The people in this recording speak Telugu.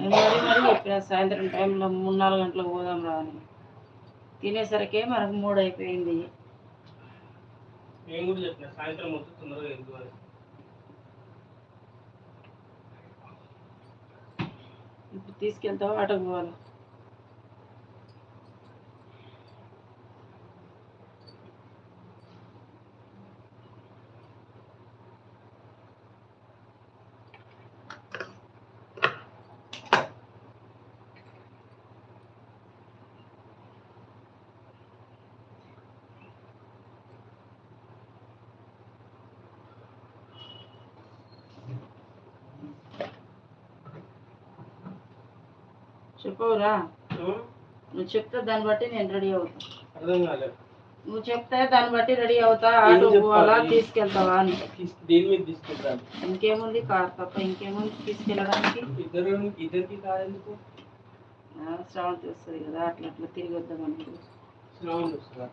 నేను మరీ చెప్పిన సాయంత్రం టైంలో 3-4 గంటలకు పోదాం రా అని. తినేసరికే మనకు 3 అయిపోయింది. నేను కూడా చెప్పిన సాయంత్రం వస్తే తొందరగా వెళ్తూ అని. ఇప్పుడు తీసుకెళ్తావా ఆటోకి పోవాలి? చెప్పవురా, నువ్వు చెప్తే దాన్ని బట్టి నేను రెడీ అవుతా. అర్థం కాలేదు. నువ్వు చెప్తే దాన్ని బట్టి రెడీ అవుతా. ఆటో పోవాలా తీసుకెళ్తావా అని. దేని మీద తీసుకెళ్తాను? ఇంకేముంది, కార్ తప్ప ఇంకేముంది తీసుకెళ్ళడానికి? ఇద్దరికి కార్ ఎందుకు? శ్రావంతి వస్తుంది కదా, అట్లా అట్లా తిరిగి వద్దాం అనుకో. శ్రావంతి వస్తుందా?